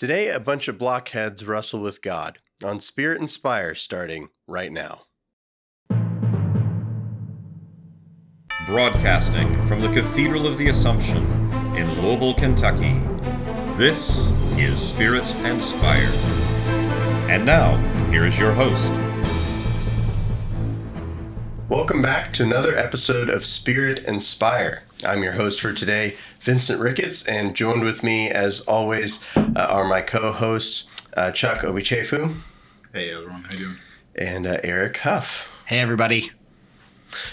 Today, a bunch of blockheads wrestle with God on Spirit Inspire starting right now. Broadcasting from the Cathedral of the Assumption in Louisville, Kentucky, this is Spirit Inspire. And now, here is your host. Welcome back to another episode of Spirit Inspire. I'm your host for today, Vincent Ricketts, and joined with me, as always, are my co-hosts, Chuck Obichefu. Hey, everyone. How you doing? And Eric Huff. Hey, everybody.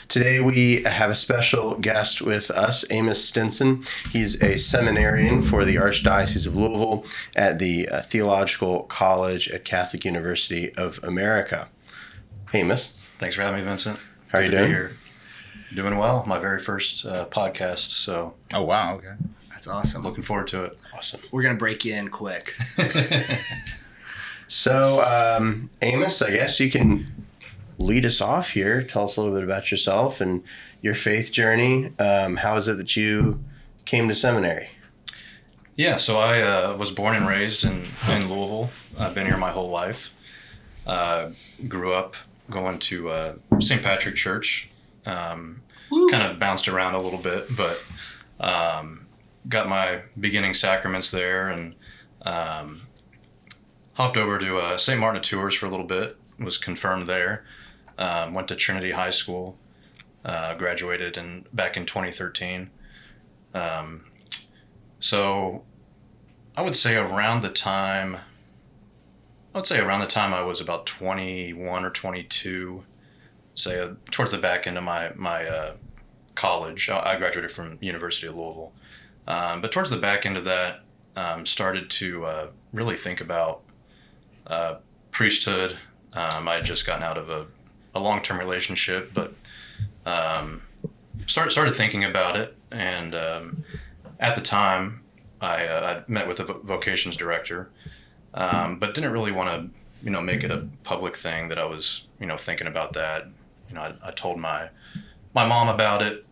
Today we have a special guest with us, Amos Stinson. He's a seminarian for the Archdiocese of Louisville at the Theological College at Catholic University of America. Hey, Amos. Thanks for having me, Vincent. How are you doing? Here. Doing well. My very first podcast, so. Oh, wow. Okay. That's awesome. Looking forward to it. Awesome. We're going to break you in quick. So, Amos, I guess you can lead us off here. Tell us a little bit about yourself and your faith journey. How is it that you came to seminary? Yeah, so I was born and raised in Louisville. I've been here my whole life. Grew up going to St. Patrick Church. Kind of bounced around a little bit, but got my beginning sacraments there and hopped over to St. Martin of Tours for a little bit, was confirmed there, went to Trinity High School, graduated back in 2013. So I would say around the time I was about 21 or 22, say towards the back end of my college. I graduated from University of Louisville, but towards the back end of that, started to really think about priesthood. I had just gotten out of a long-term relationship, but started thinking about it, and at the time I met with a vocations director, but didn't really want to make it a public thing that I was thinking about that. I told my mom about it,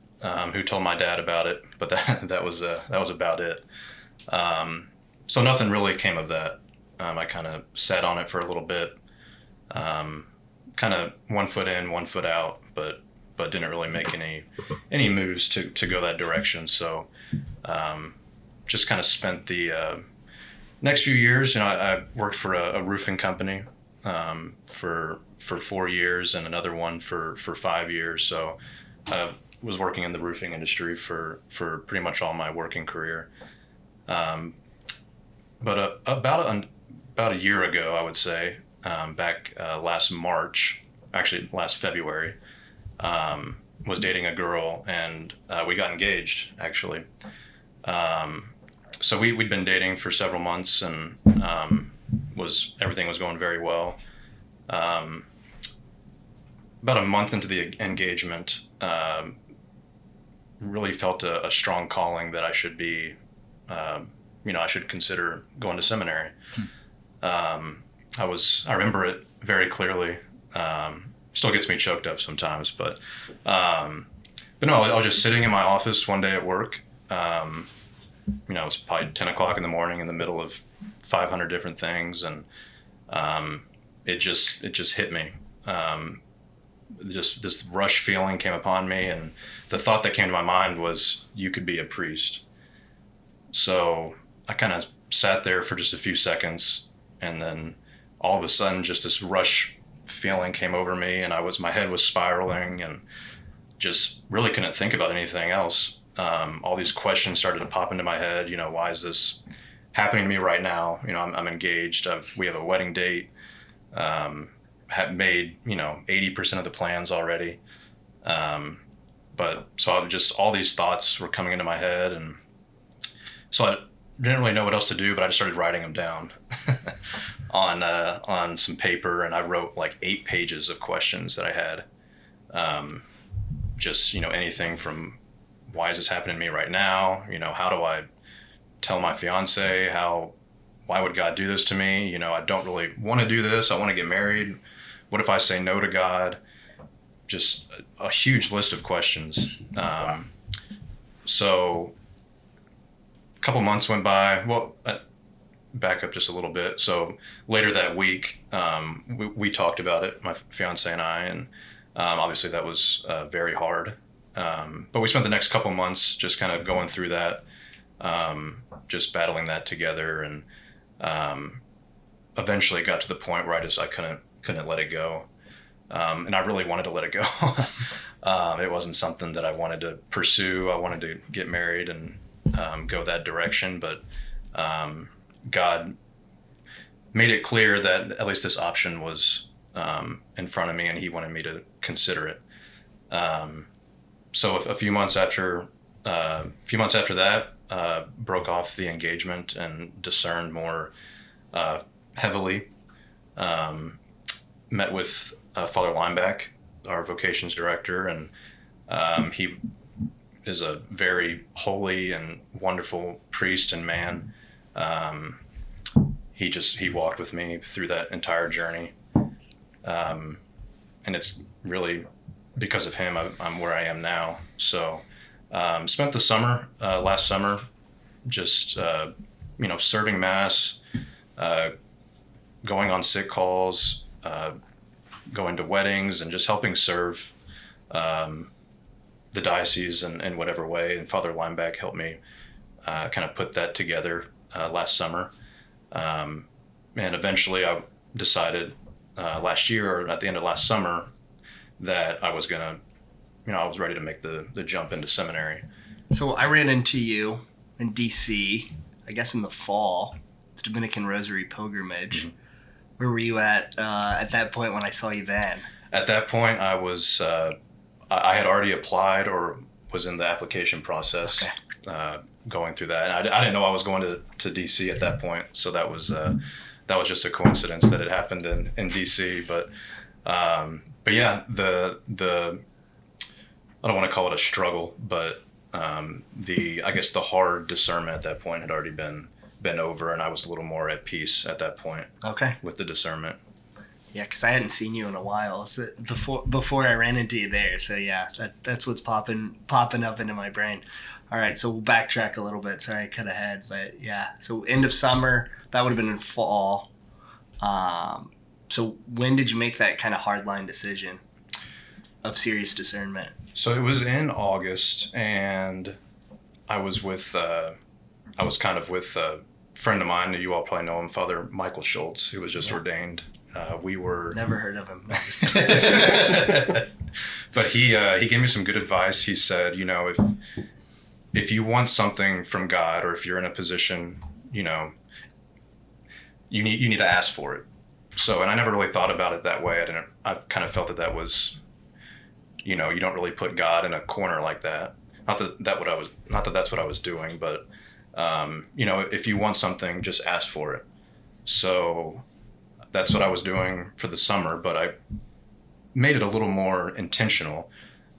who told my dad about it, but that was about it. So nothing really came of that. I kind of sat on it for a little bit, kind of one foot in, one foot out, but didn't really make any moves to go that direction. So just kind of spent the next few years. I worked for a roofing company for 4 years and another one for 5 years. So I was working in the roofing industry for pretty much all my working career. But about a year ago, I would say, back last February, was dating a girl, and we got engaged, actually. So we'd been dating for several months, and everything was going very well. About a month into the engagement, really felt a strong calling that I should be, I should consider going to seminary. I remember it very clearly. Still gets me choked up sometimes, but no, I was just sitting in my office one day at work. It was probably 10 o'clock in the morning in the middle of 500 different things, and it just hit me. Just this rush feeling came upon me, and the thought that came to my mind was, you could be a priest. So I kind of sat there for just a few seconds, and then all of a sudden just this rush feeling came over me, and my head was spiraling and just really couldn't think about anything else. All these questions started to pop into my head. Why is this happening to me right now? I'm engaged. We have a wedding date. Have made 80% of the plans already. But so all these thoughts were coming into my head, and so I didn't really know what else to do, but I just started writing them down on some paper, and I wrote like 8 pages of questions that I had. Just anything from, why is this happening to me right now? How do I tell my fiance? Why would God do this to me? I don't really want to do this. I want to get married. What if I say no to God? Just a huge list of questions. So a couple months went by. Well, back up just a little bit. So later that week, we talked about it, my fiance and I, and obviously that was very hard. But we spent the next couple months just kind of going through that, just battling that together, and eventually got to the point where I couldn't let it go. And I really wanted to let it go. It wasn't something that I wanted to pursue. I wanted to get married and go that direction, but God made it clear that at least this option was in front of me, and He wanted me to consider it. So a few months after that, broke off the engagement and discerned more heavily. Met with Father Linebach, our vocations director, and he is a very holy and wonderful priest and man. He walked with me through that entire journey, and it's really because of him I'm where I am now. So spent the summer, last summer, just serving Mass, going on sick calls, going to weddings, and just helping serve the diocese in whatever way. And Father Linebach helped me kind of put that together last summer. And eventually I decided last year, or at the end of last summer, that I was I was ready to make the jump into seminary. So I ran into you in DC, I guess in the fall, the Dominican Rosary pilgrimage. Mm-hmm. Where were you at that point when I saw you then? At that point, I was I had already applied or was in the application process, going through that. And I didn't know I was going to DC at that point, so that was just a coincidence that it happened in DC. But yeah, the I don't want to call it a struggle, but I guess the hard discernment at that point had already been over, and I was a little more at peace at that point. Okay. With the discernment. Yeah, because I hadn't seen you in a while before I ran into you there. So yeah, that's what's popping up into my brain. All right, so we'll backtrack a little bit. Sorry, I cut ahead, but yeah. So end of summer, that would have been in fall. So when did you make that kind of hardline decision of serious discernment? So it was in August, and I was kind of with a friend of mine, you all probably know him, Father Michael Schultz, who was just ordained. We were... Never heard of him. But he gave me some good advice. He said, if you want something from God, or if you're in a position, you need to ask for it. So, and I never really thought about it that way. I kind of felt that was, you don't really put God in a corner like that. Not that that's what I was doing, but if you want something, just ask for it. So that's what I was doing for the summer, but I made it a little more intentional,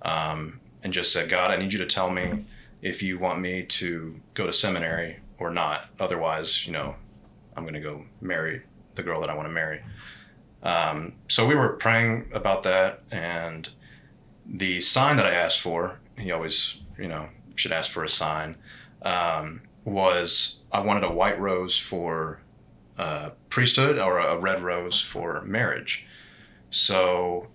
and just said, God, I need you to tell me if you want me to go to seminary or not. Otherwise, I'm going to go marry the girl that I want to marry. So we were praying about that, and the sign that I asked for, he always, should ask for a sign, was I wanted a white rose for priesthood, or a red rose for marriage. So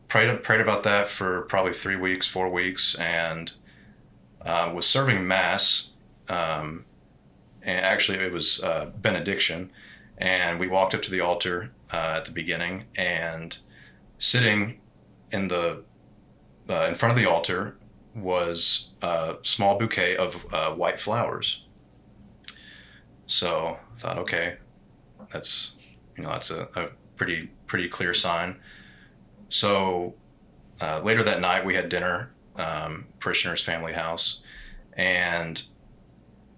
prayed about that for probably 4 weeks, and was serving Mass, and actually it was benediction, and we walked up to the altar at the beginning, and sitting in front of the altar was a small bouquet of white flowers. So I thought, okay, that's a pretty clear sign. So later that night we had dinner, parishioner's family house, and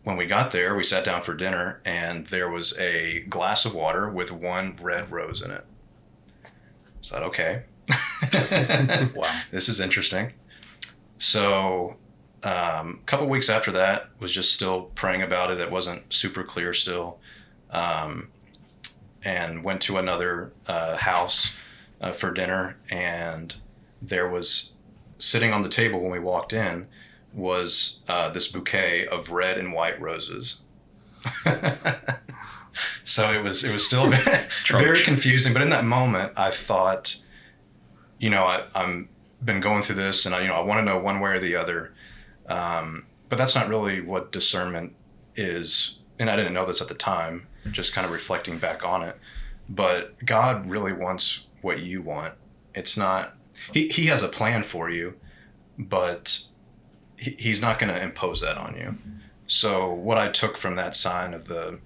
when we got there, we sat down for dinner, and there was a glass of water with one red rose in it. So I thought, okay, wow, this is interesting. So a couple weeks after that, was just still praying about it. It wasn't super clear still, and went to another house for dinner, and there was, sitting on the table when we walked in, was this bouquet of red and white roses. So it was still very confusing. But in that moment, I thought, I'm been going through this, and I want to know one way or the other. But that's not really what discernment is, and I didn't know this at the time. Just kind of reflecting back on it. But God really wants what you want. It's not. He has a plan for you, but he's not going to impose that on you. So what I took from that sign of the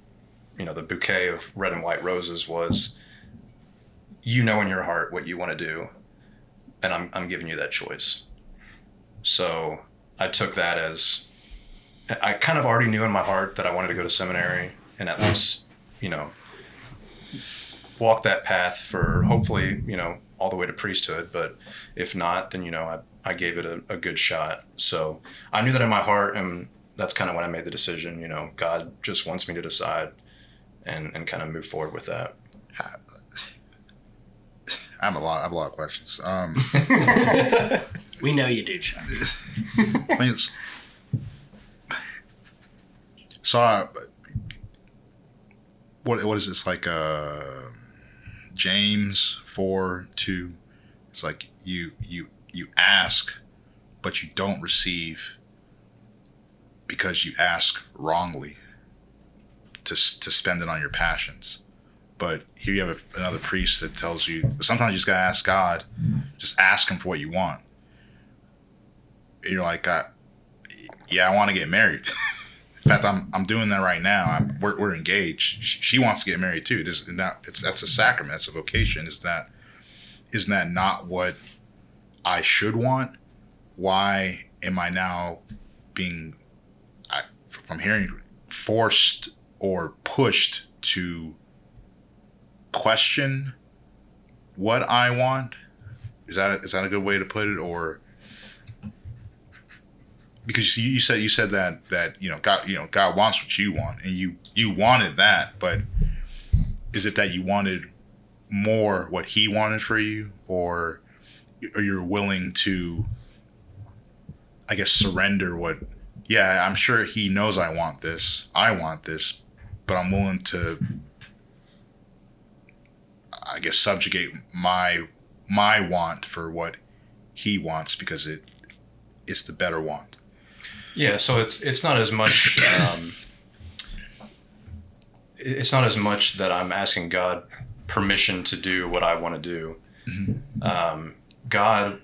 bouquet of red and white roses was, in your heart what you want to do, and I'm giving you that choice. So I took that as, I kind of already knew in my heart that I wanted to go to seminary and at least, walk that path for hopefully, all the way to priesthood. But if not, then, I gave it a good shot. So I knew that in my heart, and that's kind of when I made the decision, God just wants me to decide and kind of move forward with that. I have a lot of questions. We know you do, Chuck. I mean, so what is this, like James 4:2? It's like you ask, but you don't receive because you ask wrongly to spend it on your passions. But here you have another priest that tells you sometimes you just gotta ask God, just ask him for what you want. And you're like, yeah, I want to get married. In fact, I'm doing that right now. We're engaged. She wants to get married too. That's a sacrament. That's a vocation. Isn't that not what I should want? Why am I now being, from hearing, forced or pushed to question what I want? Is that a good way to put it? Or because you said that God wants what you want, and you wanted that, but is it that you wanted more what he wanted for you, or you're willing to, I guess, surrender what? Yeah, I'm sure he knows I want this, but I'm willing to, I guess, subjugate my want for what he wants because it's the better want. Yeah, so it's not as much. It's not as much that I'm asking God permission to do what I want to do. Mm-hmm. God,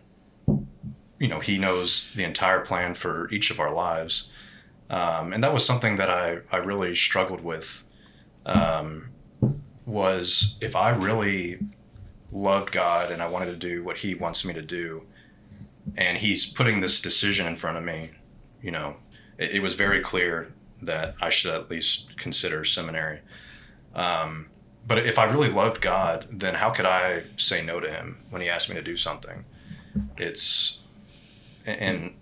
he knows the entire plan for each of our lives, and that was something that I really struggled with. Was if I really loved God and I wanted to do what he wants me to do, and he's putting this decision in front of me, it was very clear that I should at least consider seminary. But if I really loved God, then how could I say no to him when he asked me to do something? In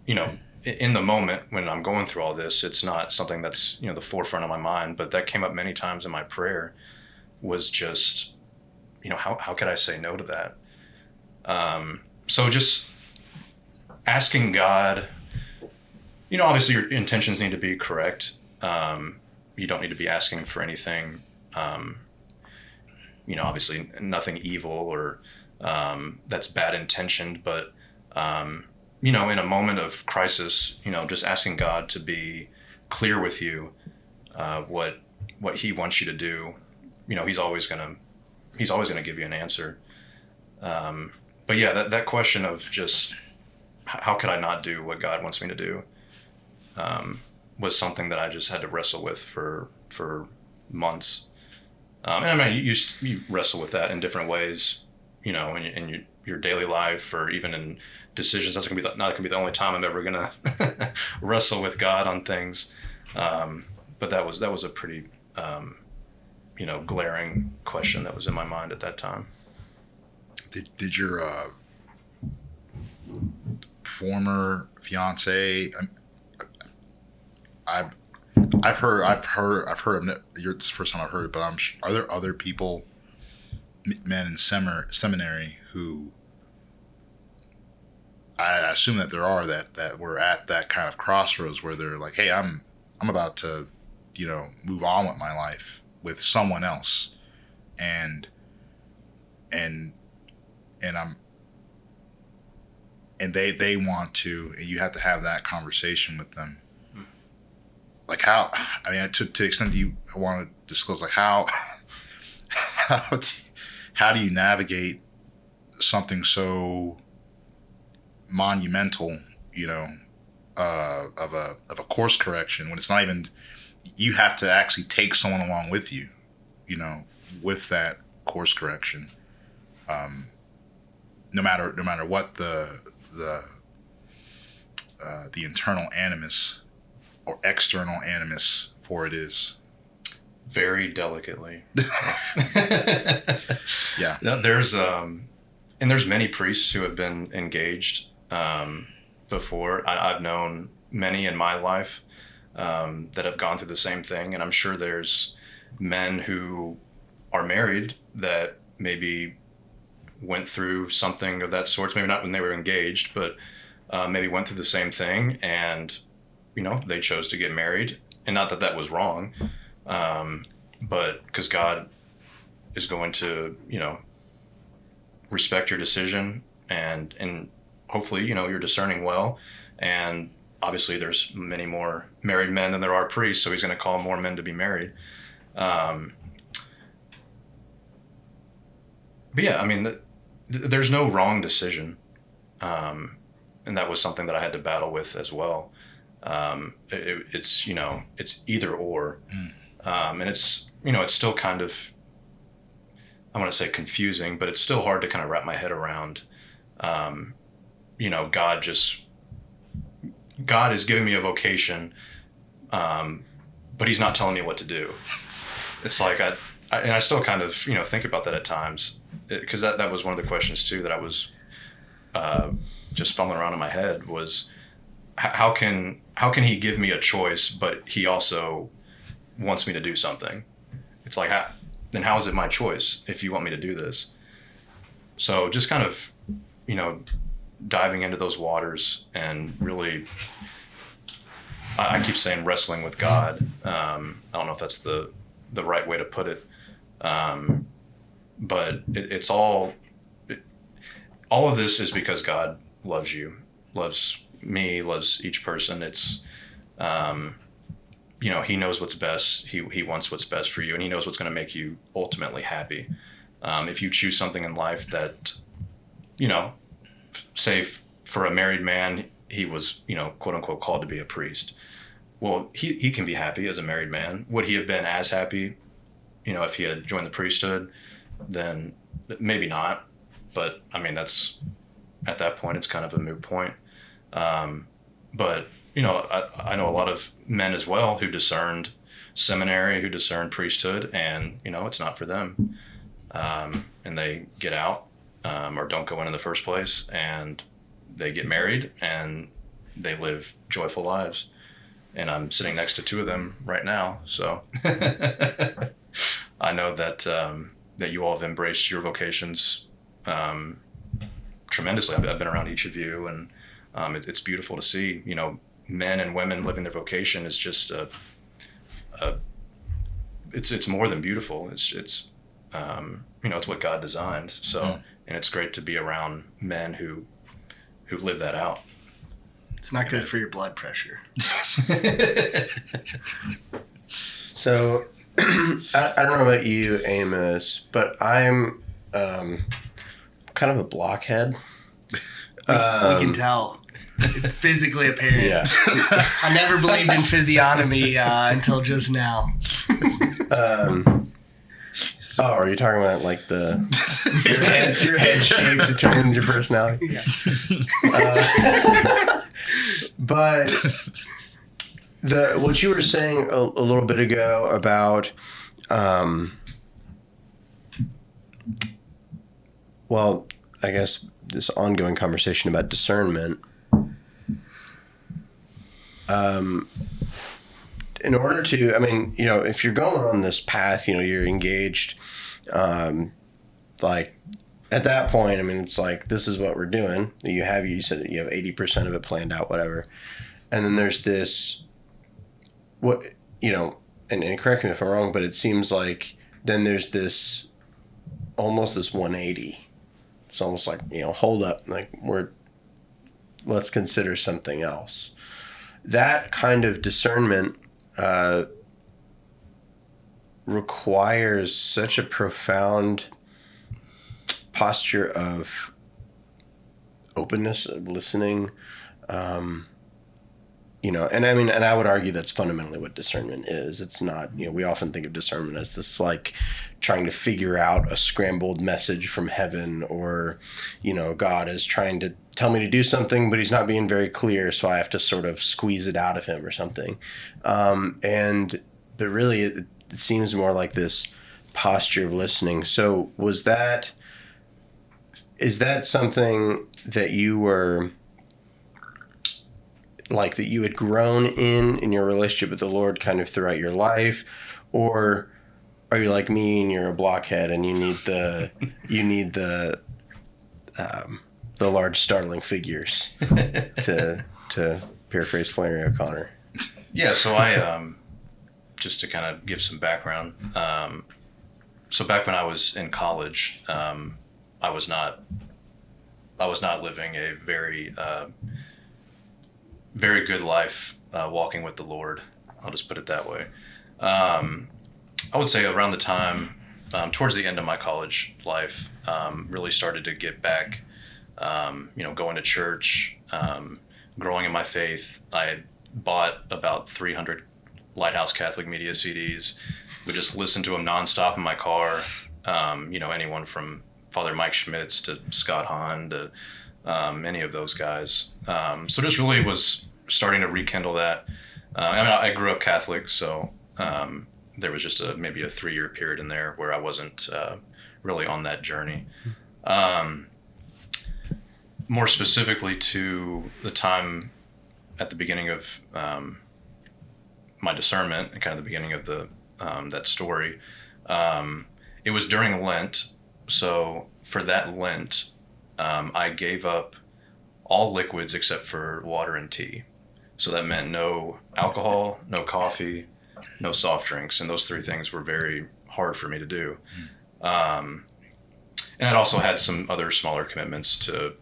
the moment when I'm going through all this, it's not something that's, the forefront of my mind, but that came up many times in my prayer, was just, how could I say no to that? So just asking God, obviously your intentions need to be correct. You don't need to be asking for anything, obviously nothing evil or that's bad intentioned, but, in a moment of crisis, just asking God to be clear with you, what he wants you to do. He's always gonna give you an answer. But yeah, that question of just how could I not do what God wants me to do, was something that I just had to wrestle with for months. And I mean, you wrestle with that in different ways, in your daily life, or even in decisions. That's not gonna be the only time I'm ever gonna wrestle with God on things. But that was a pretty, glaring question that was in my mind at that time. Did your former fiance? I've heard of it. It's the first time I've heard it, but are there other people, men in seminary, who I assume that there are that were at that kind of crossroads where they're like, hey, I'm about to move on with my life with someone else, and they want to, and you have to have that conversation with them. Like how, I mean, to the extent that I want to disclose, like how do you navigate something so monumental, of a course correction, when it's not even, you have to actually take someone along with you, with that course correction, no matter what the internal animus or external animus for it is. Very delicately. Yeah. There's many priests who have been engaged before. I've known many in my life that have gone through the same thing, and I'm sure there's men who are married that maybe went through something of that sort. Maybe not when they were engaged, but maybe went through the same thing, and they chose to get married. And not that that was wrong, but because God is going to respect your decision, and hopefully you're discerning well. And obviously there's many more married men than there are priests, so he's going to call more men to be married. But yeah, I mean, there's no wrong decision, and that was something that I had to battle with as well. It's either or, and it's still kind of, I want to say confusing, but it's still hard to kind of wrap my head around. God is giving me a vocation, but he's not telling me what to do. It's like I still kind of think about that at times, because that was one of the questions too that I was just fumbling around in my head was, how can he give me a choice, but he also wants me to do something? It's like, then how is it my choice if you want me to do this? So just kind of, diving into those waters and really, I keep saying wrestling with God. I don't know if that's the right way to put it. But it's all of this is because God loves you, loves me, loves each person. It's, he knows what's best. He wants what's best for you, and he knows what's going to make you ultimately happy. If you choose something in life that, say for a married man, he was, quote unquote, called to be a priest. Well, he can be happy as a married man. Would he have been as happy, if he had joined the priesthood? Then maybe not. But I mean, that's, at that point, it's kind of a moot point. But I know a lot of men as well who discerned seminary, who discerned priesthood, and it's not for them, and they get out, or don't go in the first place, and they get married and they live joyful lives. And I'm sitting next to two of them right now, so I know that that you all have embraced your vocations tremendously. I've been around each of you, and it's beautiful to see. Men and women living their vocation is just it's more than beautiful. It's it's what God designed. So, and it's great to be around men who live that out. It's not good for your blood pressure. So, I don't know about you, Amos, but I'm kind of a blockhead. We can tell. It's physically apparent. Yeah. I never believed in physiognomy until just now. Are you talking about like your head shape determines your personality? Yeah. But what you were saying a little bit ago about, well, I guess this ongoing conversation about discernment. In order to, I mean, if you're going on this path, you're engaged, like at that point, I mean, it's like, this is what we're doing. You said you have 80% of it planned out, whatever. And then there's this, and correct me if I'm wrong, but it seems like then there's this almost this 180. It's almost like, hold up, like let's consider something else. That kind of discernment requires such a profound posture of openness, of listening, and I would argue that's fundamentally what discernment is. It's not, we often think of discernment as this like trying to figure out a scrambled message from heaven, or, God is trying to tell me to do something, but he's not being very clear, so I have to sort of squeeze it out of him or something. But really it seems more like this posture of listening. So is that something that you were like, that you had grown in your relationship with the Lord kind of throughout your life, or are you like me and you're a blockhead and you need the large startling figures to paraphrase Flannery O'Connor? Yeah, so I just to kind of give some background. So back when I was in college, I was not living a very good life, walking with the Lord. I'll just put it that way. I would say around the time, towards the end of my college life, really started to get back, going to church, growing in my faith. I had bought about 300 Lighthouse Catholic Media CDs. We just listened to them nonstop in my car. Anyone from Father Mike Schmitz to Scott Hahn to any of those guys. So just really was starting to rekindle that. I grew up Catholic, so there was just maybe a 3-year period in there where I wasn't really on that journey. More specifically to the time at the beginning of my discernment and kind of the beginning of that story, it was during Lent. So for that Lent, I gave up all liquids except for water and tea. So that meant no alcohol, no coffee, no soft drinks. And those 3 things were very hard for me to do. And I'd also had some other smaller commitments to,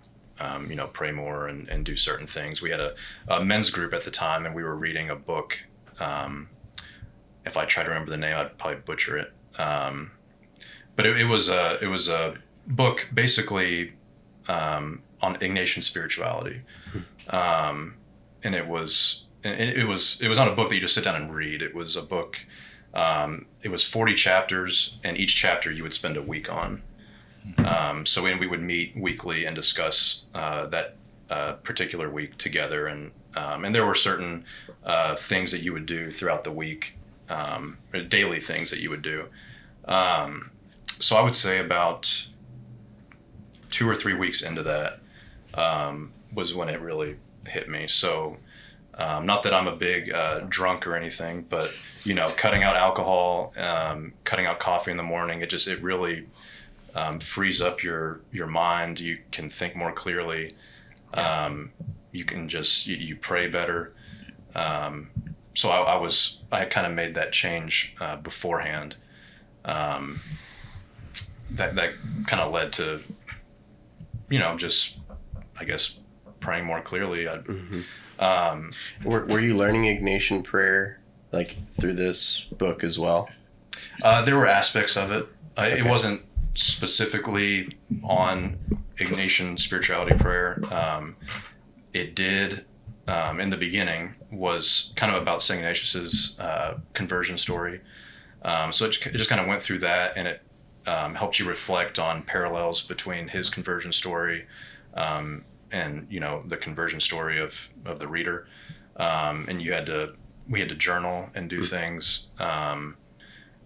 pray more and do certain things. We had a men's group at the time, and we were reading a book. If I try to remember the name, I'd probably butcher it. But it was a book basically on Ignatian spirituality, and it was on a book that you just sit down and read. It was a book. It was 40 chapters, and each chapter you would spend a week on. So we would meet weekly and discuss that particular week together, and there were certain things that you would do throughout the week, daily things that you would do. So I would say about 2 or 3 weeks into that was when it really hit me. So not that I'm a big drunk or anything, but cutting out alcohol, cutting out coffee in the morning, it really frees up your mind. You can think more clearly. You can you pray better. So I had kind of made that change beforehand. That kind of led to, just, I guess, praying more clearly. Were you learning Ignatian prayer like through this book as well? There were aspects of it. Okay. It wasn't specifically on Ignatian spirituality prayer. It did, in the beginning, was kind of about St. Ignatius's conversion story. So it just kind of went through that, and it helped you reflect on parallels between his conversion story and the conversion story of the reader. And we had to journal and do things.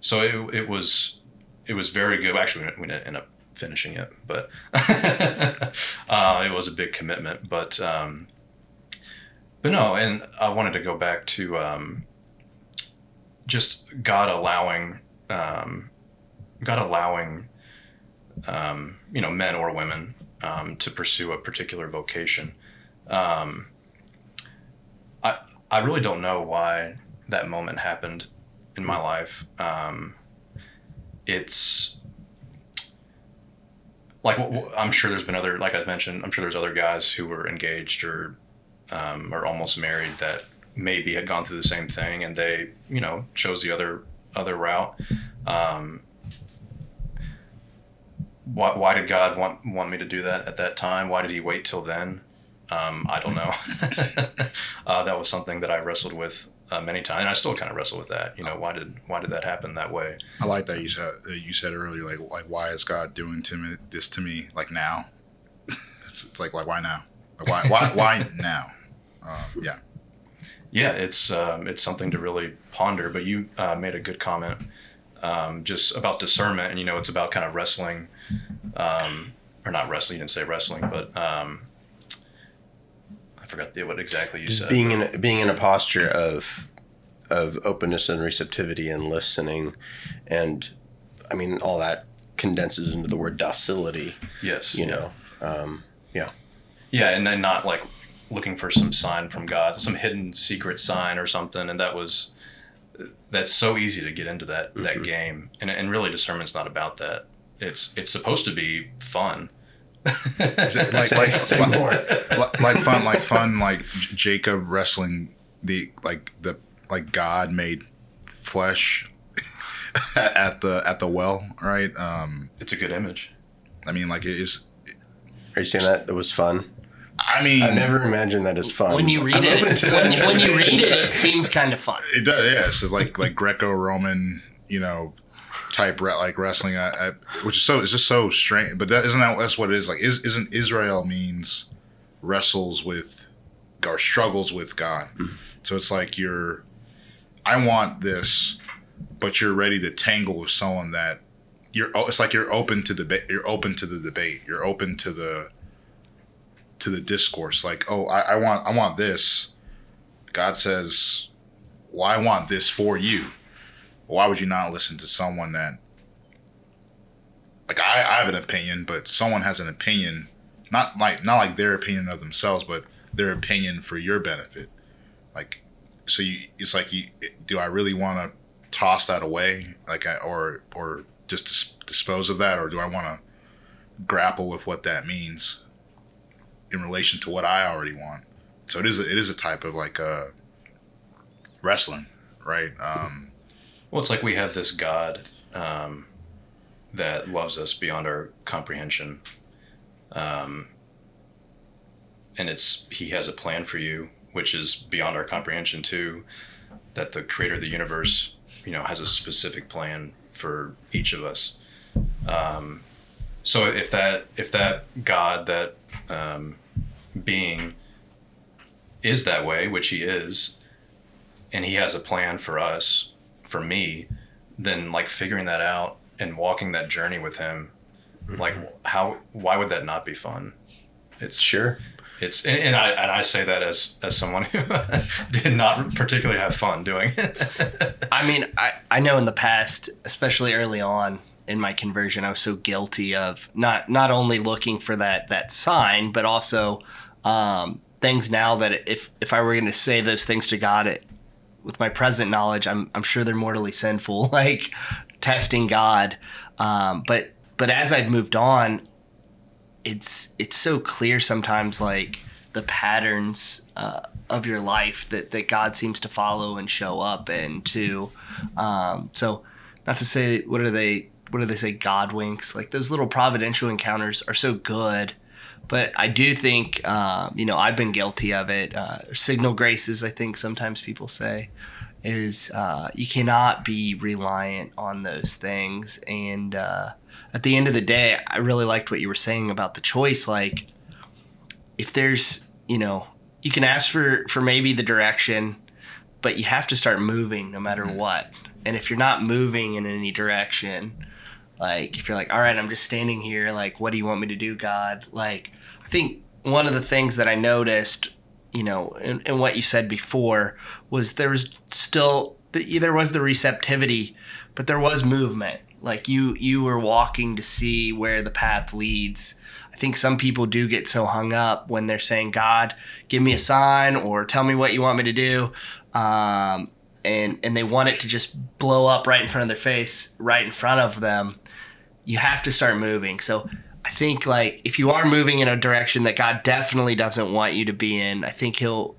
So it was very good. Actually, we didn't end up finishing it, but it was a big commitment. But no, and I wanted to go back to just God allowing men or women to pursue a particular vocation. I really don't know why that moment happened in my life. It's like, I'm sure there's been other, like I mentioned, I'm sure there's other guys who were engaged or almost married that maybe had gone through the same thing, and they, chose the other route. Why did God want me to do that at that time? Why did he wait till then? I don't know. That was something that I wrestled with many times, and I still kind of wrestle with that. Why did that happen that way? I like that you said earlier, like why is God doing this to me like now? it's like why now? Like, why now? Yeah. Yeah, it's something to really ponder. But you made a good comment just about discernment, and it's about kind of wrestling, or not wrestling. You didn't say wrestling, but I forgot what exactly you said. Being in a posture of openness and receptivity and listening, and I mean all that condenses into the word docility. Yes. Yeah. Yeah, and then not like looking for some sign from God, some hidden secret sign or something, and that's so easy to get into that game, and really discernment's not about that. It's supposed to be fun. Is it like fun, like Jacob wrestling the God made flesh at the well, right? It's a good image. I mean, like it is. Are you saying that was fun? I mean, I never imagined that as fun. When you read it seems kind of fun. It does, yes. It's like Greco-Roman, type wrestling, which is just so strange. But that's what it is. Like, isn't Israel means wrestles with or struggles with God? Mm-hmm. So it's like I want this, but you're ready to tangle with someone that it's like you're open to debate. You're open to the debate. You're open to the discourse. Like, oh, I want this. God says, well, I want this for you. Why would you not listen to someone that, like, I have an opinion, but someone has an opinion, not like their opinion of themselves, but their opinion for your benefit. Like, so do I really want to toss that away, like, or just dispose of that, or do I want to grapple with what that means in relation to what I already want? So it is a type of like wrestling, right? Well, it's like we have this God that loves us beyond our comprehension, and he has a plan for you, which is beyond our comprehension too. That the Creator of the universe, has a specific plan for each of us. So if that God, that being is that way, which he is, and he has a plan for us, for me, then like figuring that out and walking that journey with him, mm-hmm. like why would that not be fun? It's sure. It's and I say that as someone who did not particularly have fun doing it. I mean, I know in the past, especially early on in my conversion, I was so guilty of not only looking for that sign, but also things now that if I were going to say those things to God, with my present knowledge, I'm sure they're mortally sinful, like testing God. But as I've moved on, it's so clear sometimes, like the patterns of your life that God seems to follow and show up into. So not to say, what do they say, God winks? Like those little providential encounters are so good. But I do think, I've been guilty of it. Signal graces, I think sometimes people say, is you cannot be reliant on those things. And at the end of the day, I really liked what you were saying about the choice. Like, if there's, you can ask for maybe the direction, but you have to start moving no matter what. And if you're not moving in any direction, like if you're like, all right, I'm just standing here, like, what do you want me to do, God? Like, I think one of the things that I noticed, in what you said before, was there was the receptivity, but there was movement. Like you were walking to see where the path leads. I think some people do get so hung up when they're saying, God, give me a sign or tell me what you want me to do. And and they want it to just blow up right in front of their face, right in front of them, you have to start moving. So I think like if you are moving in a direction that God definitely doesn't want you to be in, I think he'll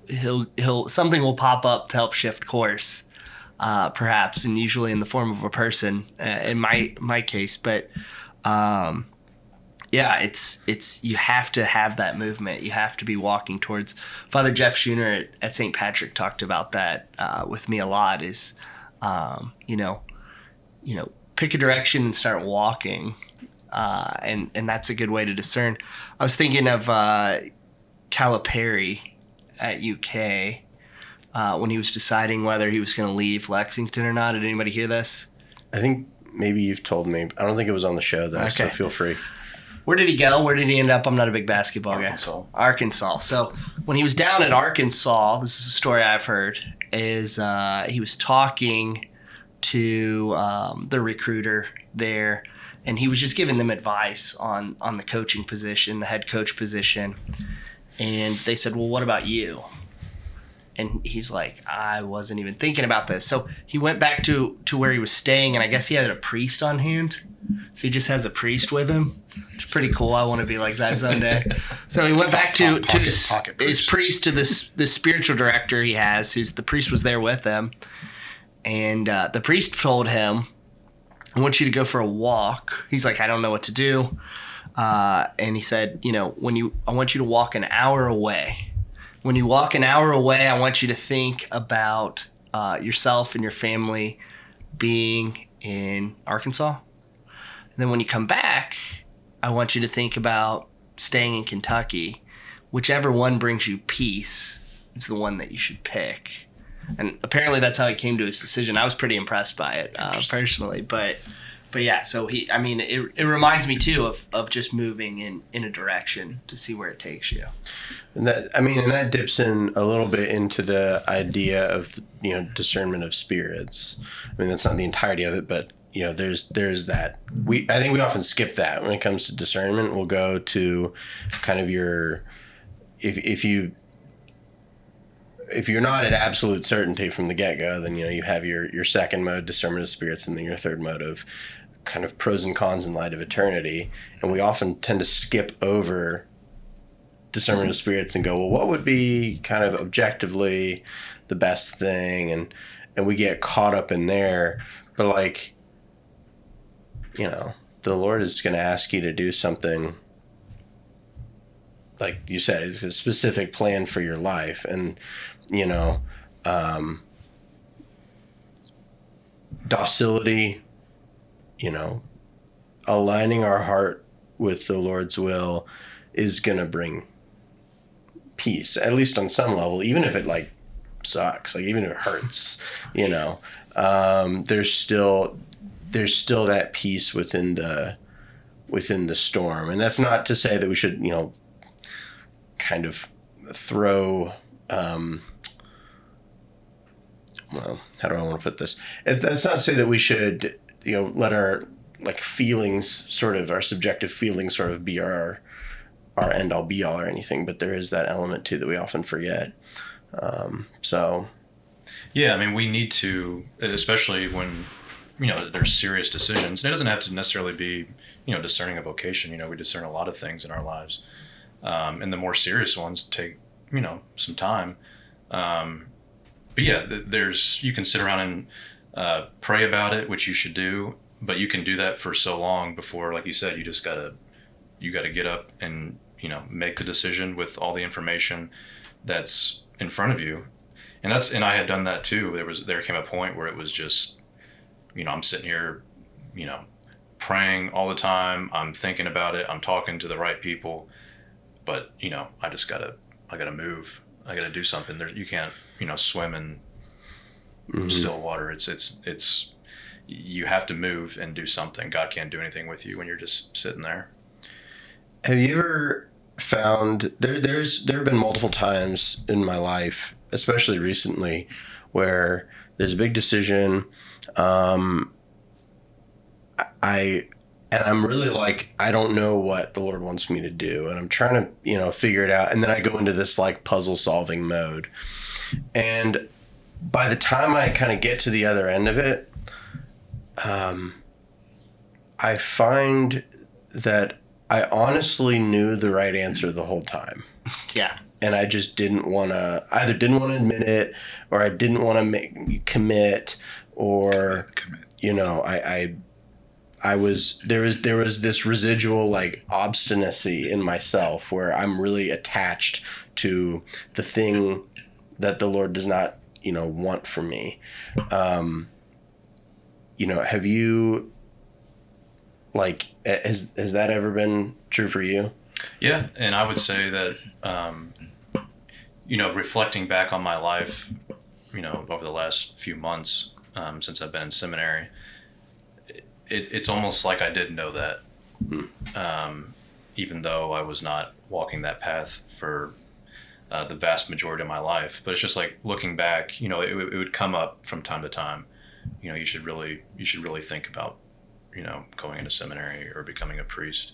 something will pop up to help shift course, perhaps, and usually in the form of a person, in my case. But yeah, it's you have to have that movement. You have to be walking towards. Father Jeff Schooner at St. Patrick talked about that with me a lot. Is you know, pick a direction and start walking, and that's a good way to discern. I was thinking of Calipari at UK when he was deciding whether he was going to leave Lexington or not. Did anybody hear this? I think maybe you've told me. I don't think it was on the show though, Okay. so feel free. Where did he go? Where did he end up? I'm not a big basketball guy. Arkansas. So when he was down at Arkansas, this is a story I've heard, is he was talking to the recruiter there, and he was just giving them advice on the coaching position, the head coach position. And they said, well, what about you? And he's like, I wasn't even thinking about this. So he went back to where he was staying, and I guess he had a priest on hand. So he just has a priest with him. It's pretty cool. I want to be like that someday. So he went back to his priest, to this spiritual director he has, the priest was there with him. And the priest told him, I want you to go for a walk. He's like, I don't know what to do. And he said, I want you to walk an hour away. When you walk an hour away, I want you to think about yourself and your family being in Arkansas. And then when you come back, I want you to think about staying in Kentucky. Whichever one brings you peace is the one that you should pick. And apparently that's how he came to his decision. I was pretty impressed by it personally. But yeah, so it reminds me too of just moving in a direction to see where it takes you. And that dips in a little bit into the idea of discernment of spirits. I mean, that's not the entirety of it, but there's that. I think we often skip that when it comes to discernment. We'll go to kind of your if you're not at absolute certainty from the get-go, then you have your second mode, discernment of spirits, and then your third mode of kind of pros and cons in light of eternity. And we often tend to skip over discernment of spirits and go, well, what would be kind of objectively the best thing? And we get caught up in there. But the Lord is going to ask you to do something, like you said, it's a specific plan for your life. And, docility, aligning our heart with the Lord's will is going to bring peace, at least on some level, even if it sucks, even if it hurts, there's still that peace within the storm. And that's not to say that we should, kind of throw, how do I want to put this? That's not to say that we should, let our feelings, sort of our subjective feelings, sort of be our end all be all or anything. But there is that element too that we often forget. Yeah, we need to, especially when there's serious decisions. It doesn't have to necessarily be discerning a vocation. We discern a lot of things in our lives, and the more serious ones take some time. But yeah, you can sit around and pray about it, which you should do, but you can do that for so long before, like you said, you gotta get up and make the decision with all the information that's in front of you. And I had done that too. There came a point where it was just, I'm sitting here, praying all the time. I'm thinking about it. I'm talking to the right people, but I gotta move. I gotta do something. You can't, swim in still water. It's you have to move and do something. God can't do anything with you when you're just sitting there. Have you ever found there have been multiple times in my life, especially recently, where there's a big decision. I'm really I don't know what the Lord wants me to do, and I'm trying to, figure it out. And then I go into this puzzle solving mode. And by the time I kind of get to the other end of it, I find that I honestly knew the right answer the whole time. Yeah. And I just didn't want to admit it, or I didn't want to commit, or, Commit. you know, there was this residual like obstinacy in myself where I'm really attached to the thing that the Lord does not, you know, want for me. You know, have you, like, has that ever been true for you? Yeah, and I would say that, you know, reflecting back on my life, you know, over the last few months, since I've been in seminary, it's almost like I didn't know that, even though I was not walking that path for the vast majority of my life. But it's just like looking back, you know, it would come up from time to time. You know, you should really think about, you know, going into seminary or becoming a priest.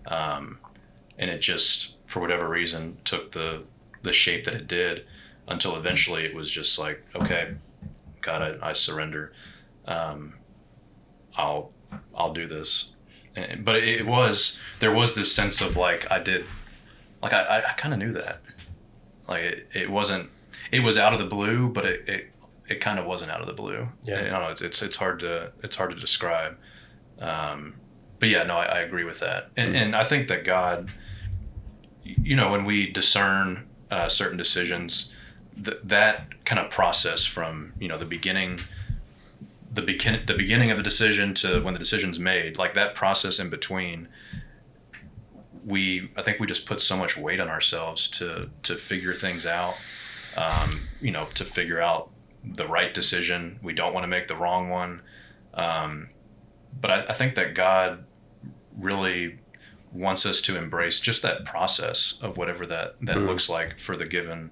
And it just, for whatever reason, took the shape that it did until eventually it was just like, okay, God, I surrender. I'll do this. But there was this sense of like, I kind of knew that. Like it was out of the blue, but it kind of wasn't out of the blue. Yeah. I don't know, it's hard to describe. But yeah, no, I agree with that. And I think that God, you know, when we discern certain decisions, that kind of process from, you know, the beginning of the decision to when the decision's made, like that process in between, I think we just put so much weight on ourselves to figure things out, you know, to figure out the right decision. We don't want to make the wrong one. But I think that God really wants us to embrace just that process of whatever that looks like for the given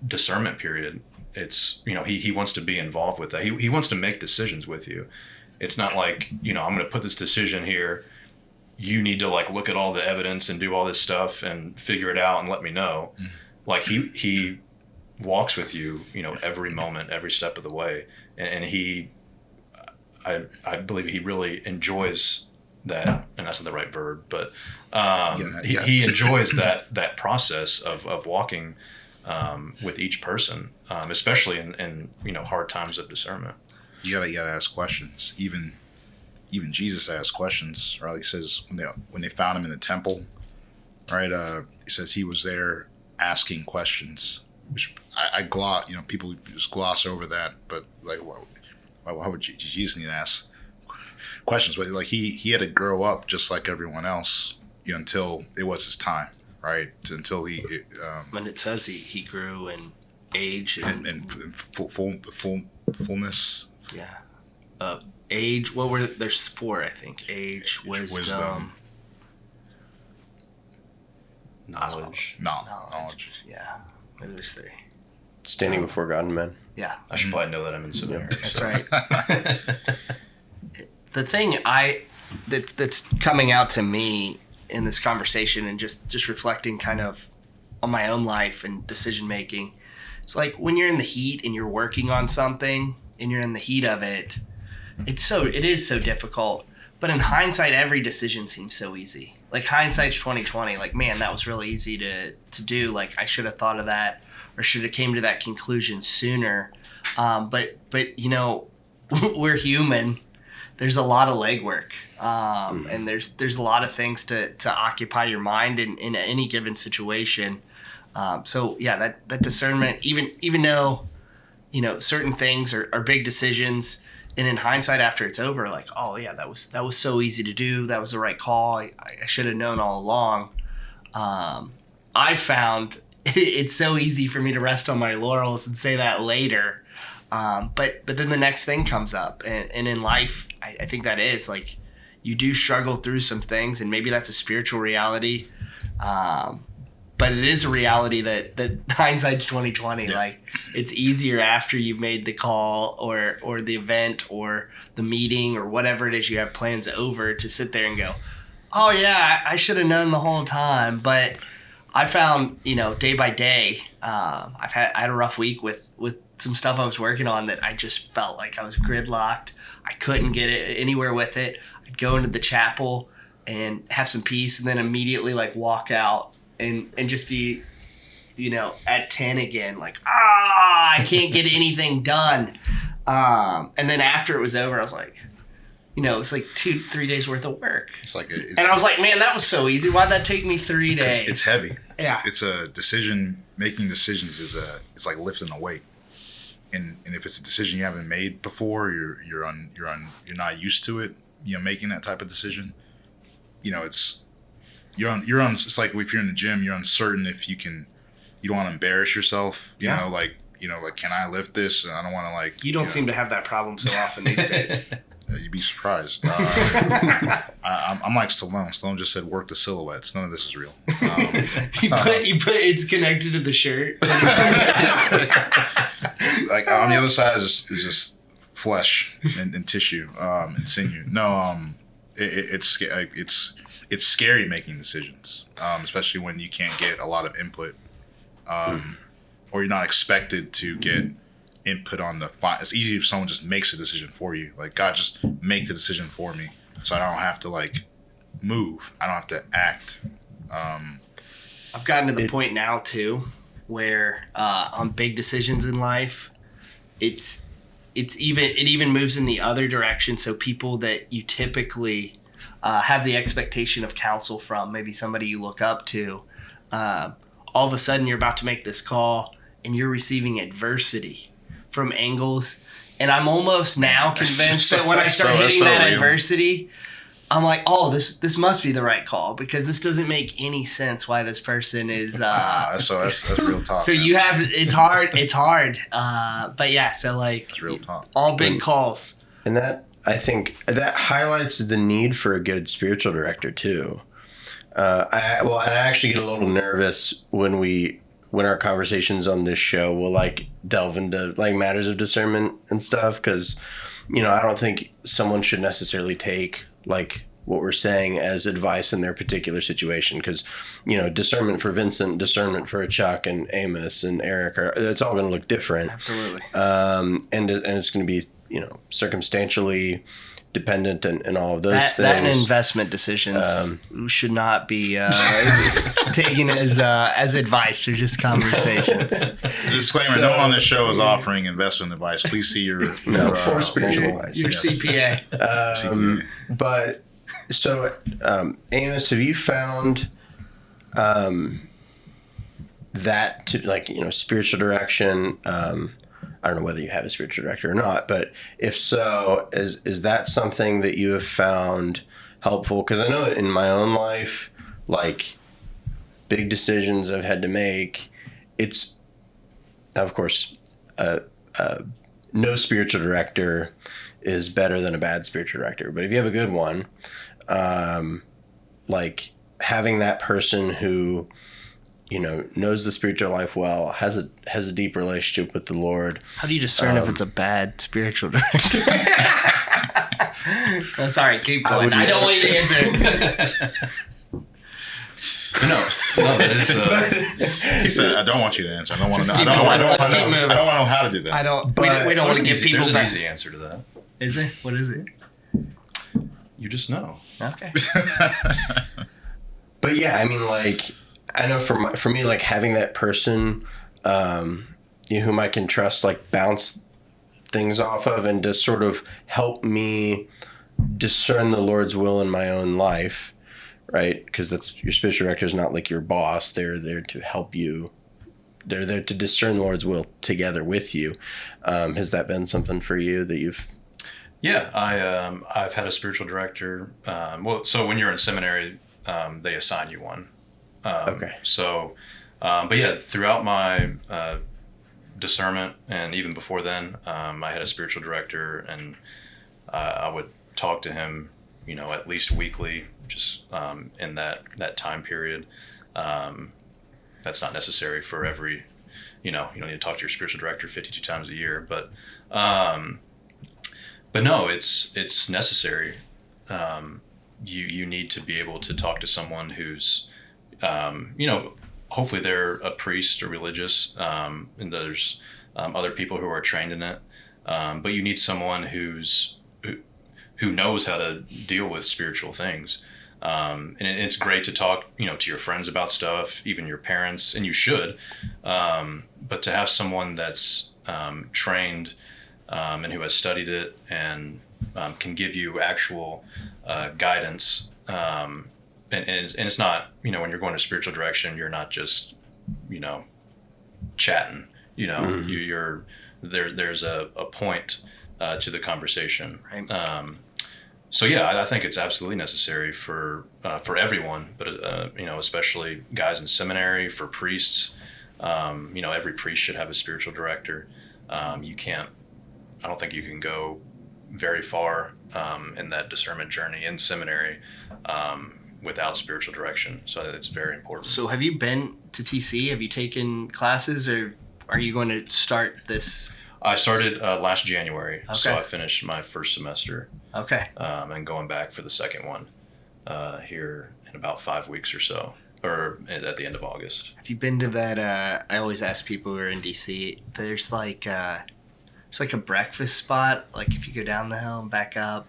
discernment period. It's, you know, he wants to be involved with that. He wants to make decisions with you. It's not like, you know, I'm going to put this decision here. You need to like look at all the evidence and do all this stuff and figure it out and let me know. Like he walks with you, you know, every moment, every step of the way. And I believe he really enjoys that, and that's not the right verb, but he enjoys that process of walking with each person, especially in you know, hard times of discernment. You gotta ask questions. Even Jesus asked questions, right? He says when they found him in the temple, right? He says he was there asking questions, which I gloss, you know, people just gloss over that, but like, why would Jesus need to ask questions? But like he had to grow up just like everyone else, you know, until it was his time, right? Until when it says he grew in age and fullness. Yeah. Age. There's 4, I think. Age, wisdom. Knowledge. Knowledge. Yeah. Maybe there's 3. Standing before God and men. Yeah. I should probably know that I'm in seminary. That's right. The thing that's coming out to me in this conversation and just reflecting kind of on my own life and decision making, it's like when you're in the heat and you're working on something and you're in the heat of it, it is so difficult. But in hindsight, every decision seems so easy. Like hindsight's 20/20. Like, man, that was really easy to do. Like I should have thought of that, or should have came to that conclusion sooner. But you know, we're human. There's a lot of legwork, and there's a lot of things to occupy your mind in any given situation. So yeah, that discernment, even though, you know, certain things are big decisions, and in hindsight after it's over, like, oh yeah, that was so easy to do. That was the right call. I should have known all along. I found it's so easy for me to rest on my laurels and say that later. But then the next thing comes up, and in life, I think that is like, you do struggle through some things, and maybe that's a spiritual reality. But it is a reality that hindsight's 20/20. Yeah. Like it's easier after you've made the call or the event or the meeting or whatever it is you have plans over to sit there and go, oh yeah, I should have known the whole time. But I found, you know, day by day, I had a rough week with some stuff I was working on that I just felt like I was gridlocked. I couldn't get it anywhere with it. I'd go into the chapel and have some peace, and then immediately like walk out and just be, at 10 again, like, I can't get anything done. And then after it was over, I was like, it's like 2-3 days worth of work. And I was like, man, that was so easy. Why'd that take me 3 days? It's heavy. Yeah. It's a decision. Making decisions it's like lifting a weight. And if it's a decision you haven't made before, you're not used to it. Making that type of decision. It's like if you're in the gym, you're uncertain if you don't want to embarrass yourself. Like can I lift this? I don't want to like. You don't seem to have that problem so often these days. You'd be surprised. I'm like Stallone. Stallone just said, "Work the silhouettes." None of this is real. You put it's connected to the shirt. Like on the other side is just flesh and tissue and sinew. No, it's scary making decisions, especially when you can't get a lot of input, or you're not expected to get input on the it's easy if someone just makes a decision for you. Like, God, just make the decision for me so I don't have to like move. I don't have to act. I've gotten to the point now too where on big decisions in life, it even moves in the other direction. So people that you typically have the expectation of counsel from, maybe somebody you look up to, all of a sudden you're about to make this call and you're receiving adversity from angles, and I'm almost now convinced that when I start hitting that adversity, I'm like, oh, this must be the right call, because this doesn't make any sense why this person is. So that's real talk. So man. It's hard. But yeah, so like it's real talk. All big calls, and that I think that highlights the need for a good spiritual director too. I actually get a little nervous when our conversations on this show will like delve into like matters of discernment and stuff, because I don't think someone should necessarily take like what we're saying as advice in their particular situation, because discernment for Vincent, discernment for Chuck and Amos and Eric, it's all going to look different. Absolutely. And it's going to be circumstantially dependent and all of those things. That and investment decisions should not be taken as advice or just conversations. Disclaimer: no one on this show is offering investment advice. Please see your or spiritual advice. Your CPA. CPA. But so, Amos, have you found that to spiritual direction? I don't know whether you have a spiritual director or not, but if so, is that something that you have found helpful? Because I know in my own life, like big decisions I've had to make, it's, of course, no spiritual director is better than a bad spiritual director. But if you have a good one, like having that person who knows the spiritual life well, has a deep relationship with the Lord. How do you discern if it's a bad spiritual director? I'm sorry, keep going. I don't want you to answer it. No, he said, "I don't want you to answer. I don't want to know. I don't want to know how to do that. I don't. We don't want to give people. There's an easy answer to that. Is it? What is it? You just know. Okay. But yeah, I mean, like, I know for me, like having that person, whom I can trust, like bounce things off of, and to sort of help me discern the Lord's will in my own life, right? Because that's your spiritual director is not like your boss; they're there to help you. They're there to discern the Lord's will together with you. Has that been something for you that you've? Yeah, I've had a spiritual director. So when you're in seminary, they assign you one. Okay. So, but yeah, throughout my discernment and even before then, I had a spiritual director, and I would talk to him, at least weekly, just in that time period. That's not necessary for every, you don't need to talk to your spiritual director 52 times a year, but no, it's necessary. You need to be able to talk to someone who's, hopefully they're a priest or religious, and other people who are trained in it. But you need someone who knows how to deal with spiritual things. And it's great to talk, to your friends about stuff, even your parents, and you should. But to have someone that's trained and who has studied it and can give you actual guidance. And it's not, when you're going to spiritual direction, you're not just, chatting. You're there's a point to the conversation. Right. So yeah, I think it's absolutely necessary for everyone, but especially guys in seminary, for priests. Every priest should have a spiritual director. I don't think you can go very far in that discernment journey in seminary without spiritual direction. So it's very important. So have you been to TC? Have you taken classes, or are you going to start this? I started last January, Okay. so I finished my first semester. Okay. And going back for the second one here in about 5 weeks or so, or at the end of August. Have you been to that? I always ask people who are in DC. There's like a breakfast spot. Like if you go down the hill and back up,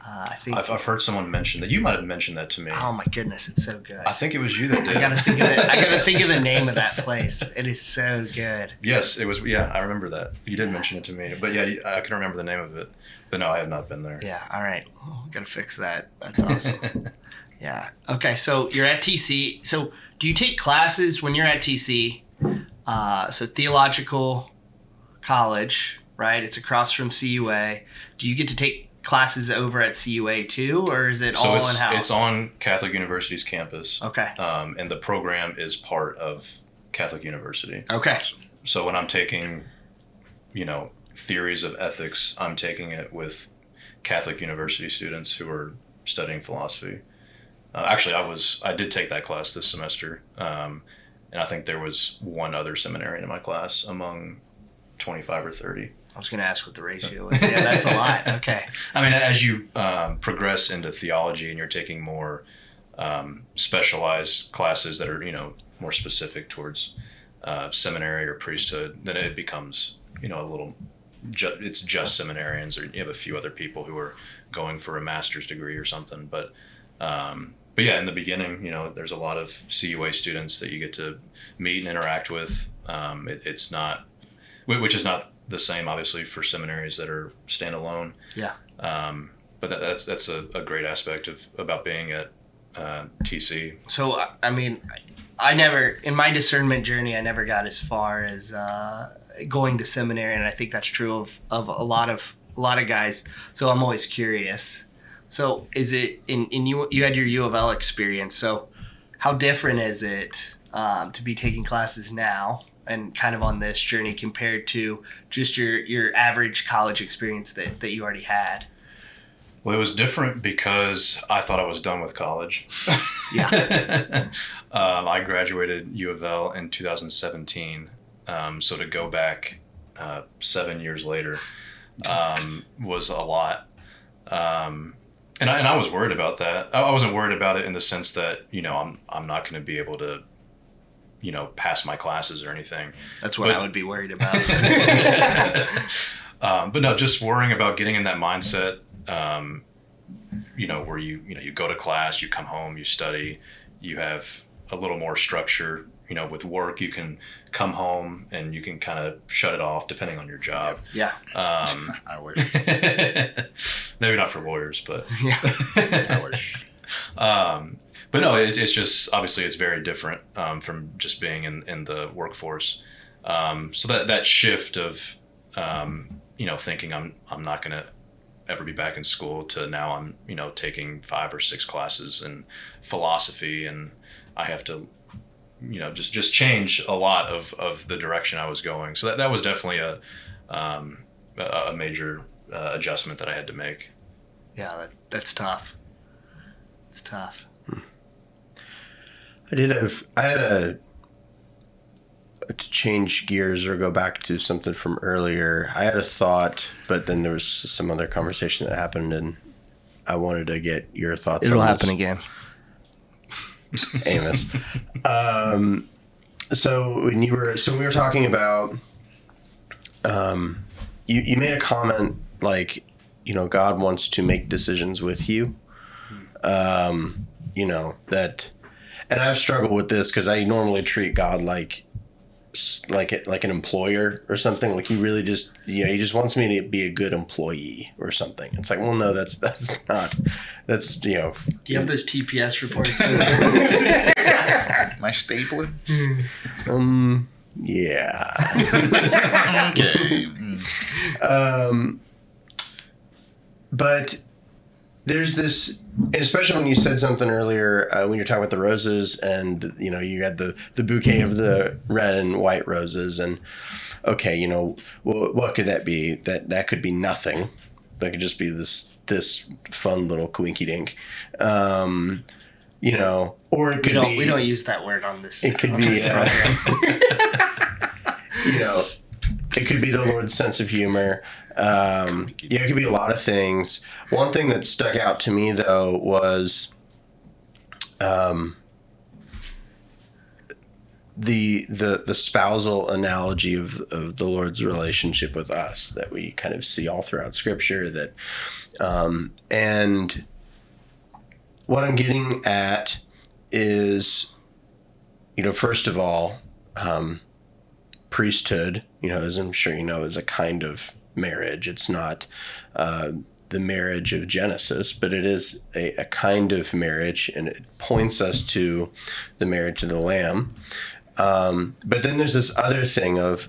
I think I've heard someone mention that. You might have mentioned that to me. Oh my goodness, it's so good. I think it was you that did. I gotta think of the name of that place. It is so good. Yes, it was. Yeah, I remember that. You did mention it to me, but yeah, I can remember the name of it. But no, I have not been there. Yeah. All right. Well, gotta fix that. That's awesome. Yeah. Okay. So you're at TC. So do you take classes when you're at TC? So Theological College, right? It's across from CUA. Do you get to take classes over at CUA too, or is it all in-house? It's on Catholic University's campus. Okay. And the program is part of Catholic University. Okay. So when I'm taking, theories of ethics, I'm taking it with Catholic University students who are studying philosophy. Actually, I did take that class this semester, and I think there was one other seminarian in my class among 25 or 30. I was going to ask what the ratio is. Yeah, that's a lot. Okay. I mean, as you progress into theology and you're taking more specialized classes that are, more specific towards seminary or priesthood, then it becomes, a little, it's just seminarians, or you have a few other people who are going for a master's degree or something. But yeah, in the beginning, there's a lot of CUA students that you get to meet and interact with. It's not, which is not the same, obviously, for seminaries that are standalone. Yeah. But that's a great aspect about being at TC. So, I mean, in my discernment journey, I never got as far as going to seminary, and I think that's true of a lot of guys. So I'm always curious. So is it in you had your U of L experience? So how different is it to be taking classes now and kind of on this journey compared to just your average college experience that you already had? Well, it was different because I thought I was done with college. Yeah. I graduated U of L in 2017. So to go back 7 years later was a lot. And I was worried about that. I wasn't worried about it in the sense that, I'm not going to be able to, pass my classes or anything. That's what I would be worried about. But no, just worrying about getting in that mindset, where you go to class, you come home, you study, you have a little more structure. With work, you can come home and you can kind of shut it off depending on your job. Yeah. I wish. Maybe not for lawyers, but Yeah. I wish. But no, it's just, obviously it's very different from just being in the workforce. So that shift of, thinking I'm not going to ever be back in school to now I'm, taking 5 or 6 classes in philosophy, and I have to, just change a lot of the direction I was going. So that was definitely a major adjustment that I had to make. Yeah, that's tough. It's tough. I had to change gears or go back to something from earlier. I had a thought, but then there was some other conversation that happened, and I wanted to get your thoughts. It'll on happen this. again. Amos. So we were talking about you made a comment like, God wants to make decisions with you. That, and I've struggled with this because I normally treat God like an employer or something. Like he really just, he just wants me to be a good employee or something. It's like, well, no, that's not, that's, Do you have those TPS reports? My stapler? Yeah. Okay. But there's this, especially when you said something earlier, when you're talking about the roses and, you had the bouquet of the red and white roses and, okay, what could that be? That could be nothing. That could just be this fun little coinky dink. Or it could be. We don't use that word on this. It could be, it could be the Lord's sense of humor. It could be a lot of things. One thing that stuck out to me though was the spousal analogy of the Lord's relationship with us that we kind of see all throughout Scripture. That and what I'm getting at is, first of all, priesthood, as I'm sure is a kind of marriage. It's not the marriage of Genesis, but it is a kind of marriage, and it points us to the marriage of the Lamb. But then there's this other thing of,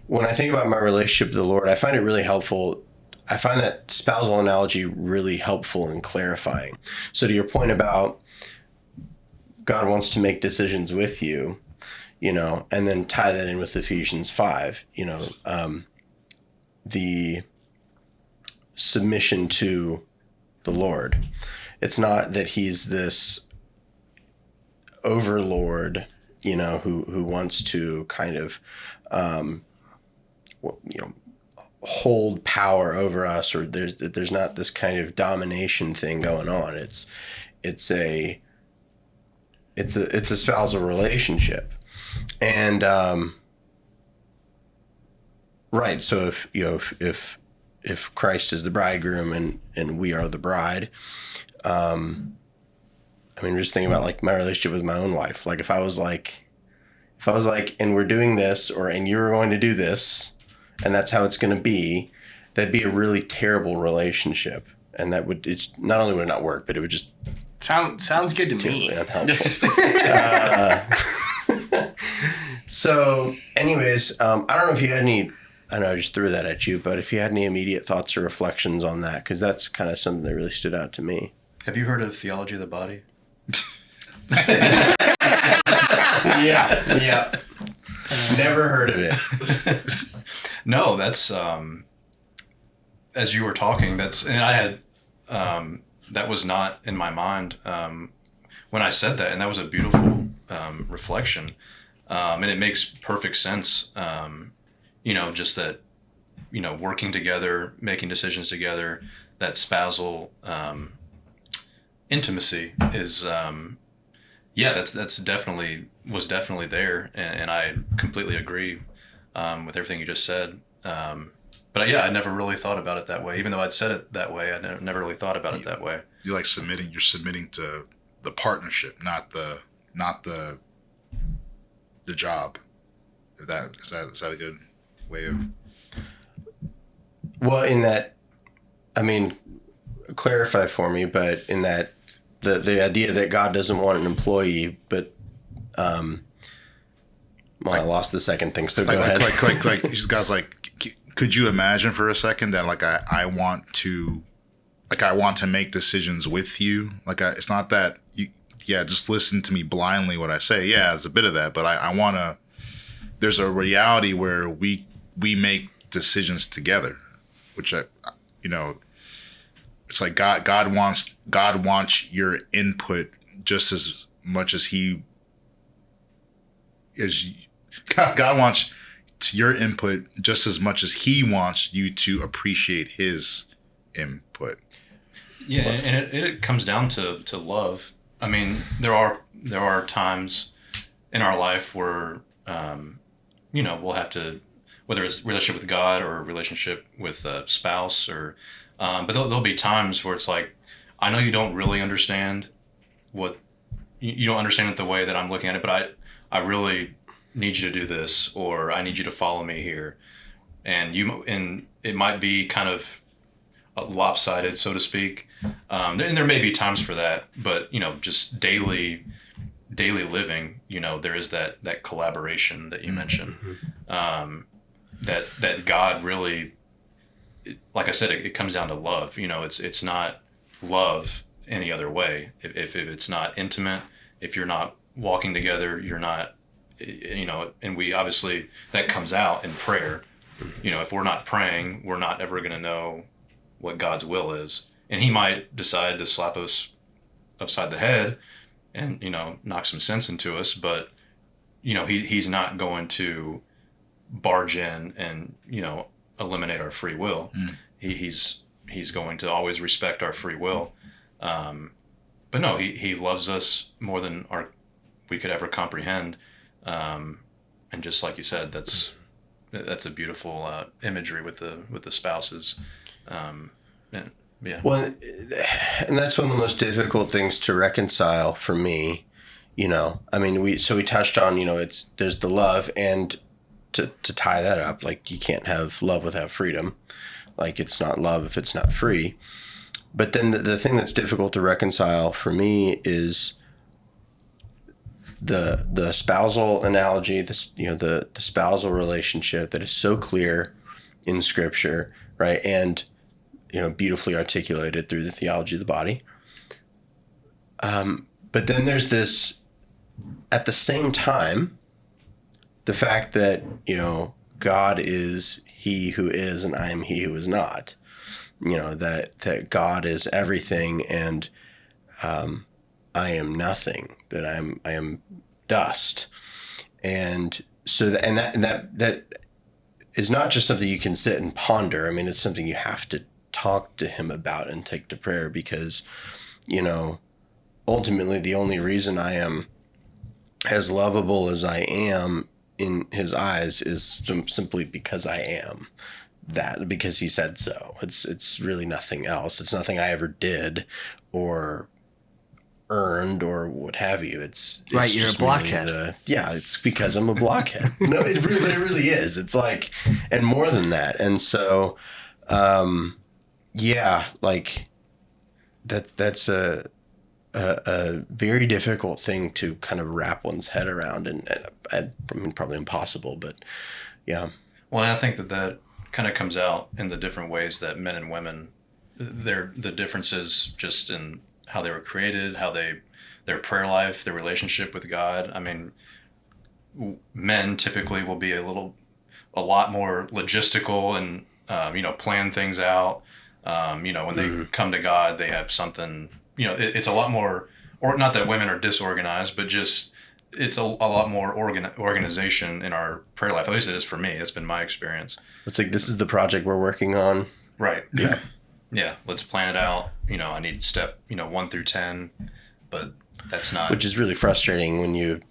when I think about my relationship with the Lord, I find it really helpful. I find that spousal analogy really helpful in clarifying. So to your point about God wants to make decisions with you, and then tie that in with Ephesians 5, the submission to the Lord. It's not that he's this overlord, who wants to kind of, hold power over us, or there's not this kind of domination thing going on. It's a spousal relationship. And, right. So if Christ is the bridegroom and we are the bride, just thinking about like my relationship with my own wife. Like if I was like, and we're doing this, and you were going to do this, and that's how it's going to be, that'd be a really terrible relationship. And it's not only would it not work, but it would just sounds good to me. Unhelpful. So anyways, I don't know if you had any, I know I just threw that at you, but if you had any immediate thoughts or reflections on that, because that's kind of something that really stood out to me. Have you heard of Theology of the Body? Yeah. Never heard of it. No, that's, as you were talking, and I had, that was not in my mind when I said that, and that was a beautiful reflection. And it makes perfect sense, just that, working together, making decisions together, that spousal intimacy is, that's definitely there. And I completely agree with everything you just said. But I never really thought about it that way. Even though I'd said it that way, I never really thought about it that way. You're submitting to the partnership, not the job. Is that a good way of? Well, in that, clarify for me, but in that, the idea that God doesn't want an employee, but, I lost the second thing, so go ahead. God's like, could you imagine for a second that I want to make decisions with you? It's not that you, just listen to me blindly when I say, there's a bit of that, but I want to, there's a reality where we make decisions together, which it's like God wants your input just as much as God wants your input just as much as he wants you to appreciate his input. Yeah, and it comes down to love. There are times in our life where, whether it's relationship with God or a relationship with a spouse, or but there'll be times where it's like, I know you don't really understand what you don't understand it the way that I'm looking at it, but I really need you to do this, or I need you to follow me here, and it might be kind of lopsided, so to speak. And there may be times for that, but just daily living, there is that collaboration that you mentioned. That God really, like I said, it comes down to love. It's not love any other way. If it's not intimate, if you're not walking together, you're not, and we obviously, that comes out in prayer. If we're not praying, we're not ever going to know what God's will is. And he might decide to slap us upside the head and, knock some sense into us, but, he's not going to barge in and, eliminate our free will. He's going to always respect our free will. But no, he loves us more than we could ever comprehend. And just like you said, that's a beautiful imagery with the spouses. Yeah. Well, and that's one of the most difficult things to reconcile for me. I mean, we touched on, there's the love, and to tie that up, like, you can't have love without freedom. Like, it's not love if it's not free. But then the thing that's difficult to reconcile for me is the spousal analogy, the spousal relationship that is so clear in Scripture, right? And, beautifully articulated through the theology of the body. But then there's this, at the same time, the fact that, God is he who is and I am he who is not. That God is everything and I am nothing, that I am dust. And so that is not just something you can sit and ponder. I mean, it's something you have to talk to him about and take to prayer, because, ultimately the only reason I am as lovable as I am in his eyes is simply because I am that, because he said so. It's really nothing else. It's nothing I ever did or earned or what have you. It's right. You're a blockhead. It's because I'm a blockhead. No, it really is. It's like, and more than that. And so, like that's a very difficult thing to kind of wrap one's head around, and I mean, probably impossible, but yeah. Well, and I think that kind of comes out in the different ways that men and women, the differences just in how they were created, how their prayer life, their relationship with God. I mean, men typically will be a lot more logistical and, plan things out. When they come to God, they have something, it's a lot more, or not that women are disorganized, but just, it's a lot more organization in our prayer life. At least it is for me. It's been my experience. It's like, this is the project we're working on. Right. Yeah. Yeah. Let's plan it out. I need step, 1 through 10, but that's not. Which is really frustrating when you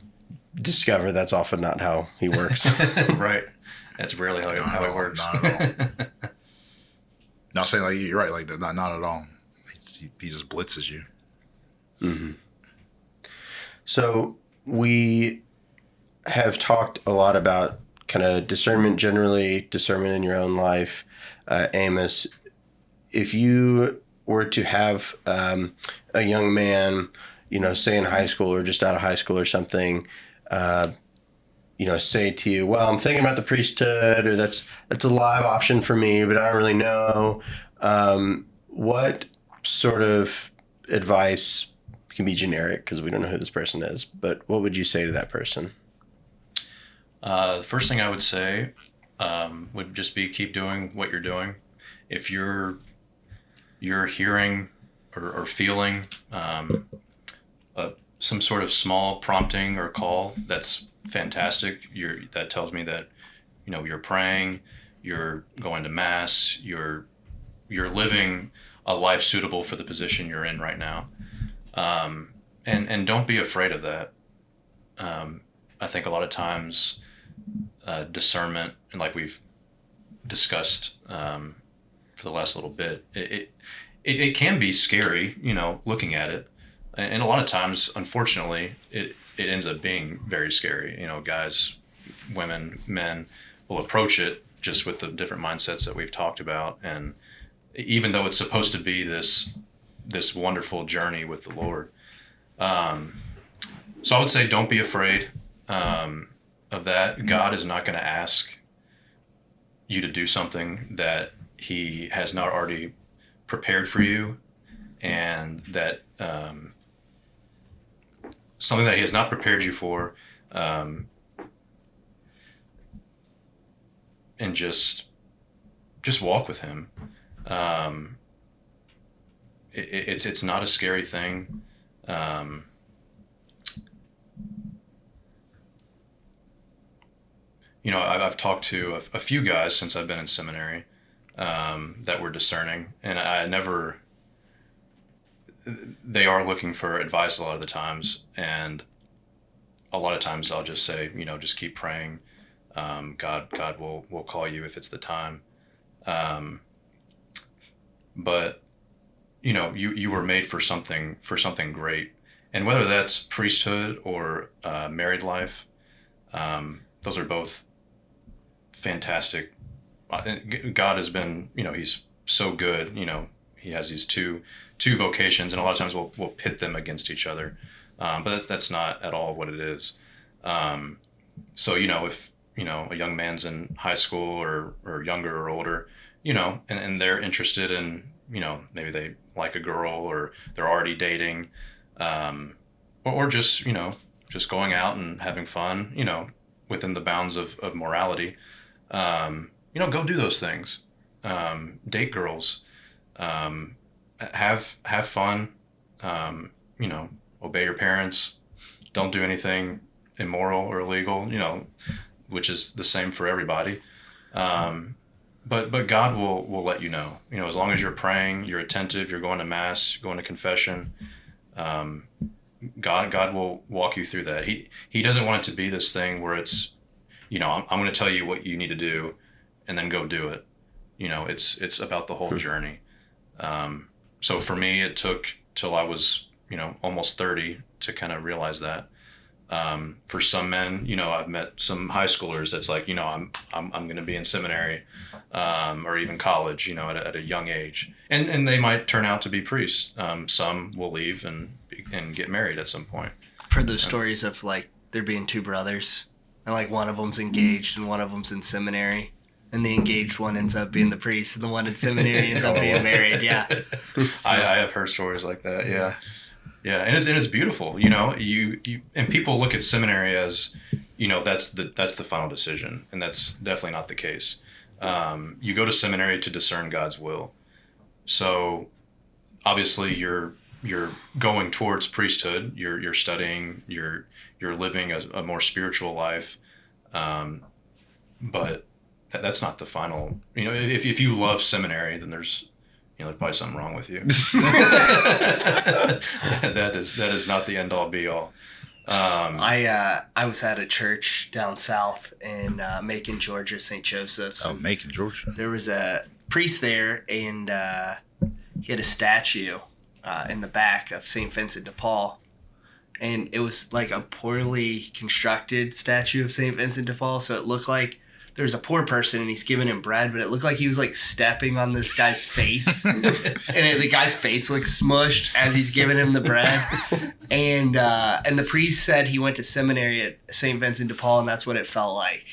discover that's often not how he works. Right. That's rarely how it works. Not at all. Not saying like you're right, like not at all. He just blitzes you. Mm-hmm. So we have talked a lot about kind of discernment generally, discernment in your own life. Amos, if you were to have a young man, say in high school or just out of high school or something, say to you, well, I'm thinking about the priesthood, or that's a live option for me, but I don't really know. What sort of advice, can be generic because we don't know who this person is, but what would you say to that person? The first thing I would say would just be keep doing what you're doing. If you're hearing or feeling some sort of small prompting or call, that's fantastic. That tells me that you're praying, you're going to mass, you're living a life suitable for the position you're in right now. And don't be afraid of that. I think a lot of times discernment, and like we've discussed for the last little bit, it can be scary, looking at it. And a lot of times, unfortunately, it ends up being very scary. Guys, women, men will approach it just with the different mindsets that we've talked about. And even though it's supposed to be this wonderful journey with the Lord. So I would say don't be afraid of that. God is not going to ask you to do something that he has not already prepared for you, and that something that he has not prepared you for, and just walk with him. It's not a scary thing. I've talked to a few guys since I've been in seminary that were discerning, and they are looking for advice a lot of the times, and a lot of times I'll just say, just keep praying. God will call you if it's the time. But you were made for something great, and whether that's priesthood or married life, those are both fantastic. God has been, he's so good. He has these two vocations, and a lot of times we'll pit them against each other, but that's not at all what it is. So if a young man's in high school or younger or older, and they're interested in, maybe they like a girl, or they're already dating, or just going out and having fun, within the bounds of morality, go do those things. Date girls, have fun, obey your parents, don't do anything immoral or illegal, which is the same for everybody. But God will let you know, as long as you're praying, you're attentive, you're going to mass, going to confession, God will walk you through that. He doesn't want it to be this thing where it's, I'm going to tell you what you need to do and then go do it. It's about the whole journey. So for me, it took till I was, almost 30 to kind of realize that. For some men, I've met some high schoolers that's like, I'm going to be in seminary, or even college, at a young age, and they might turn out to be priests. Some will leave and get married at some point. I've heard those stories of like there being two brothers, and like one of them's engaged and one of them's in seminary, and the engaged one ends up being the priest, and the one in seminary ends up being married. Yeah, so. I have heard stories like that. Yeah. Yeah, and it's beautiful, you and people look at seminary as, that's the final decision, and that's definitely not the case. You go to seminary to discern God's will. So obviously you're going towards priesthood, you're studying, you're living a more spiritual life. But that's not the final, if you love seminary, then there's probably something wrong with you. That is not the end all be all. I was at a church down south in Macon, Georgia, St. Joseph's. Oh, Macon, Georgia. There was a priest there, and he had a statue in the back of St. Vincent de Paul. And it was like a poorly constructed statue of St. Vincent de Paul, so it looked like there's a poor person and he's giving him bread, but it looked like he was like stepping on this guy's face. And the guy's face looked smushed as he's giving him the bread. And the priest said he went to seminary at St. Vincent de Paul, and that's what it felt like.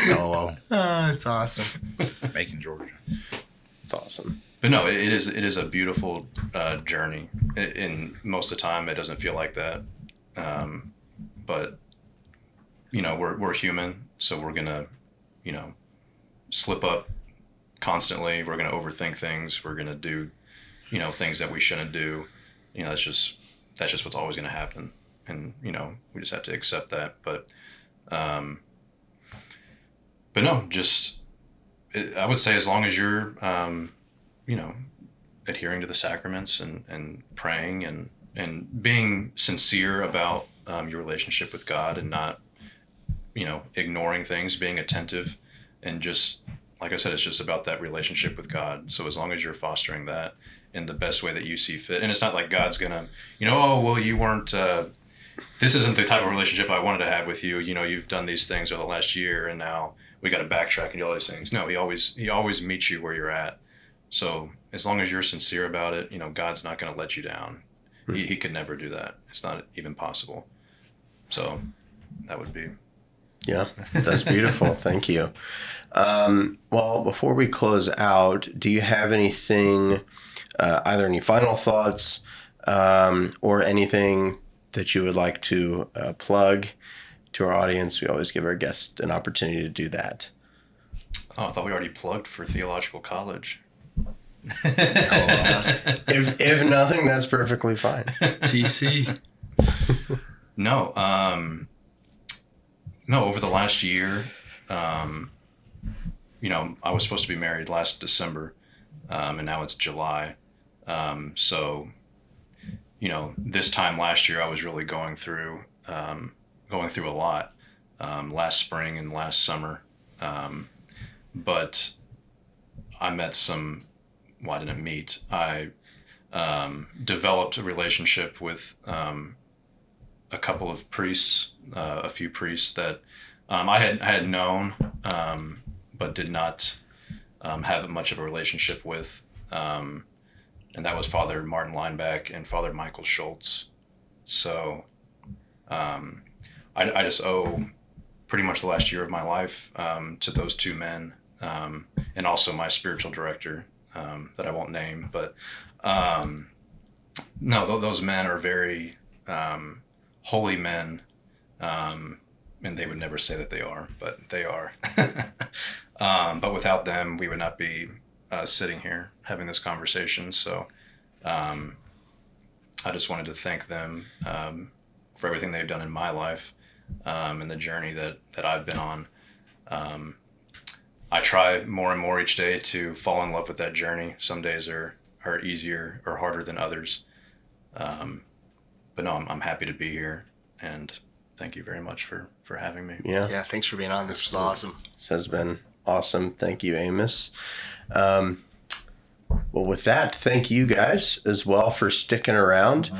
Oh, well. Oh, it's awesome. Macon, Georgia. It's awesome. But no, it is a beautiful journey. And most of the time, it doesn't feel like that. But we're human, so we're gonna, slip up constantly. We're gonna overthink things. We're gonna do, things that we shouldn't do. That's just what's always gonna happen, and we just have to accept that. But no, I would say as long as you're, adhering to the sacraments and praying and being sincere about your relationship with God, and not ignoring things, being attentive, and just, like I said, it's just about that relationship with God. So as long as you're fostering that in the best way that you see fit, and it's not like God's gonna, oh, well, you weren't, this isn't the type of relationship I wanted to have with you. You've done these things over the last year, and now we got to backtrack and do all these things. No, he always meets you where you're at. So as long as you're sincere about it, God's not going to let you down. He could never do that. It's not even possible. So that would be. Yeah, that's beautiful. Thank you. Well, before we close out, do you have anything, either any final thoughts or anything that you would like to plug to our audience? We always give our guests an opportunity to do that. Oh, I thought we already plugged for Theological College. If nothing, that's perfectly fine. TC. No, over the last year, I was supposed to be married last December, and now it's July. So, this time last year, I was really going through a lot, last spring and last summer. But I met I didn't meet. I developed a relationship with a couple of priests, a few priests that I had known, but did not have much of a relationship with. And that was Father Martin Linebach and Father Michael Schultz. So I just owe pretty much the last year of my life to those two men, and also my spiritual director, that I won't name. But no, those men are very holy men, and they would never say that they are, but they are. But without them, we would not be sitting here having this conversation. So I just wanted to thank them for everything they've done in my life, and the journey that I've been on. I try more and more each day to fall in love with that journey. Some days are easier or harder than others. But no, I'm happy to be here, and thank you very much for having me. Yeah, thanks for being on. This was awesome. This has been awesome. Thank you, Amos. Well, with that, thank you guys as well for sticking around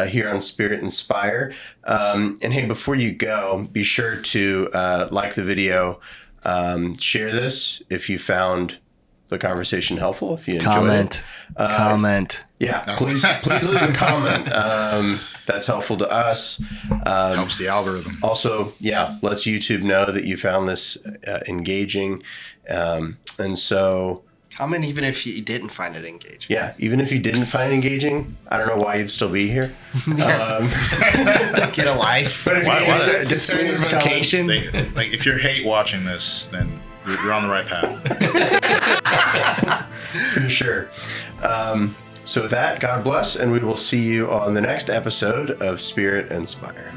here on Spirit Inspire. And hey, before you go, be sure to like the video, share this if you found the conversation helpful, if you enjoyed it. Comment. Yeah, please leave a comment. That's helpful to us. Helps the algorithm. Also, lets YouTube know that you found this engaging. And so... Comment even if you didn't find it engaging. Yeah, even if you didn't find it engaging, I don't know why you'd still be here. Get a life. But if you discern your vocation... If you're hate watching this, then you're on the right path. For sure. So with that, God bless, and we will see you on the next episode of Spirit Inspire.